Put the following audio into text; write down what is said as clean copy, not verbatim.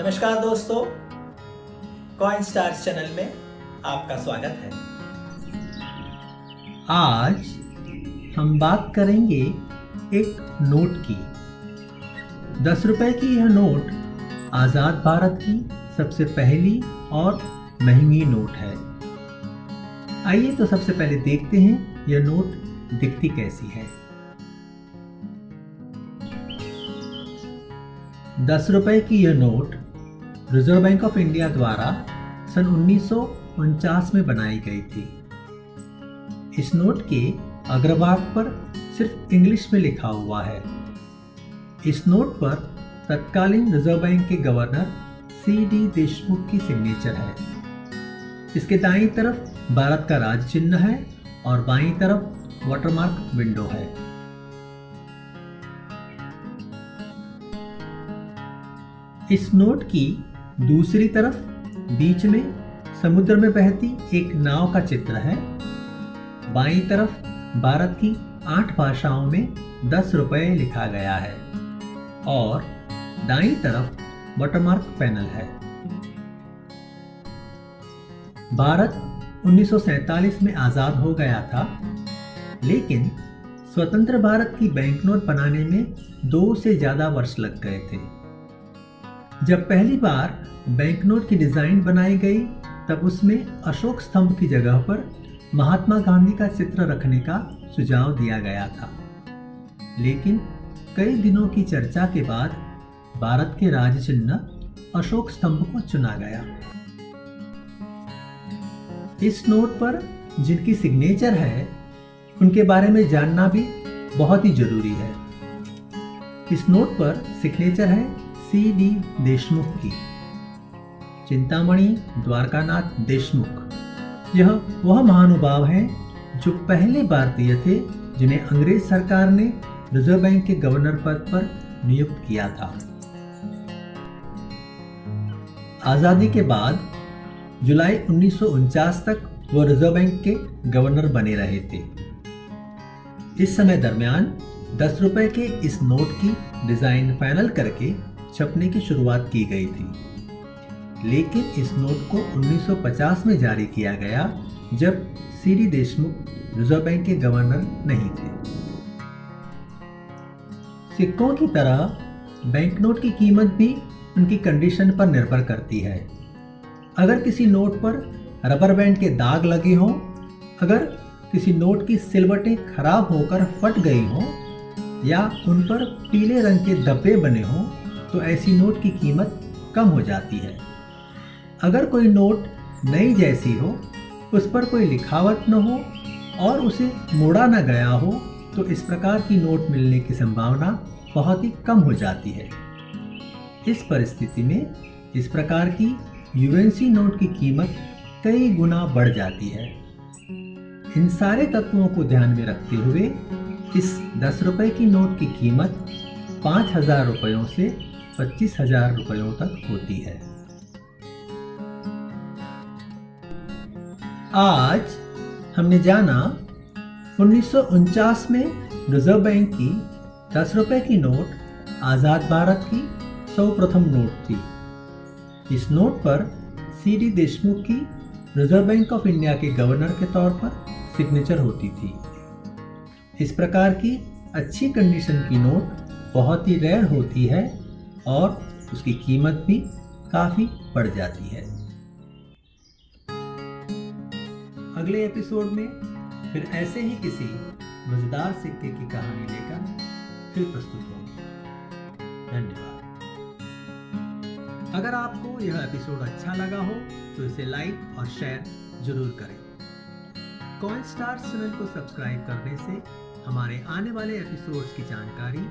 नमस्कार दोस्तों, coin stars channel में आपका स्वागत है। आज हम बात करेंगे एक नोट की। 10 रुपए की यह नोट आज़ाद भारत की सबसे पहली और महंगी नोट है। आइए तो सबसे पहले देखते हैं यह नोट दिखती कैसी है। 10 रुपए की यह note reserve bank of India द्वारा सन 1949 में बनाई गई थी। इस नोट के अग्रभाग पर सिर्फ इंग्लिश में लिखा हुआ है। इस नोट पर तत्कालीन रिजर्व बैंक के गवर्नर C.D. देशमुख की सिग्नेचर है। इसके दाईं तरफ भारत का राज चिन्ह है और बाईं तरफ वाटरमार्क विंडो है। इस नोट की दूसरी तरफ बीच में समुद्र में बहती एक नाव का चित्र है। बाईं तरफ भारत की 8 भाषाओं में 10 रुपए लिखा गया है और दाईं तरफ वाटरमार्क पैनल है। भारत 1947 में आजाद हो गया था, लेकिन स्वतंत्र भारत की बैंकनोट बनाने में 2 से ज्यादा वर्ष लग गए थे। जब पहली बार बैंकनोट की डिजाइन बनाई गई तब उसमें अशोक स्तंभ की जगह पर महात्मा गांधी का चित्र रखने का सुझाव दिया गया था, लेकिन कई दिनों की चर्चा के बाद भारत के राज चिन्ह अशोक स्तंभ को चुना गया। इस नोट पर जिनकी सिग्नेचर है उनके बारे में जानना भी बहुत ही जरूरी है। इस नोट पर सिग्नेचर है C.D. देशमुख की। चिंतामणि द्वारकानाथ देशमुख यह वह महानुभाव हैं जो पहले भारतीय थे जिन्हें अंग्रेज सरकार ने रिजर्व बैंक के गवर्नर पद पर नियुक्त किया था। आजादी के बाद जुलाई 1949 तक वह रिजर्व बैंक के गवर्नर बने रहे थे। इस समय दरमियान 10 रुपए के इस नोट की डिजाइन फाइनल करके छपने की शुरुआत की गई थी, लेकिन इस नोट को 1950 में जारी किया गया जब C.D. देशमुख रिजर्व बैंक के गवर्नर नहीं थे। सिक्कों की तरह बैंकनोट की कीमत भी उनकी कंडीशन पर निर्भर करती है। अगर किसी नोट पर रबर बैंड के दाग लगे हों, अगर किसी नोट की सिलवटें खराब होकर फट गई हों या उन पर पीले रंग के धब्बे बने हों तो ऐसी नोट की कीमत कम हो जाती है। अगर कोई नोट नई जैसी हो, उस पर कोई लिखावट न हो और उसे मोड़ा न गया हो तो इस प्रकार की नोट मिलने की संभावना बहुत ही कम हो जाती है। इस परिस्थिति में इस प्रकार की यूएनसी नोट की कीमत कई गुना बढ़ जाती है। इन सारे तत्वों को ध्यान में रखते हुए इस 10 रुपए की नोट की कीमत 5,000 रुपयों से 25,000 रुपयों तक होती है। आज हमने जाना 1949 में रिजर्व बैंक की 10 रुपए की नोट आजाद भारत की सर्वप्रथम नोट थी। इस नोट पर C.D. देशमुख की रिजर्व बैंक ऑफ इंडिया के गवर्नर के तौर पर सिग्नेचर होती थी। इस प्रकार की अच्छी कंडीशन की नोट बहुत ही रेयर होती है और उसकी कीमत भी काफी बढ़ जाती है। अगले एपिसोड में फिर ऐसे ही किसी मजेदार सिक्के की कहानी लेकर फिर प्रस्तुत होंगे। धन्यवाद। अगर आपको यह एपिसोड अच्छा लगा हो तो इसे लाइक और शेयर जरूर करें। कॉइन स्टार्स चैनल को सब्सक्राइब करने से हमारे आने वाले एपिसोड्स की जानकारी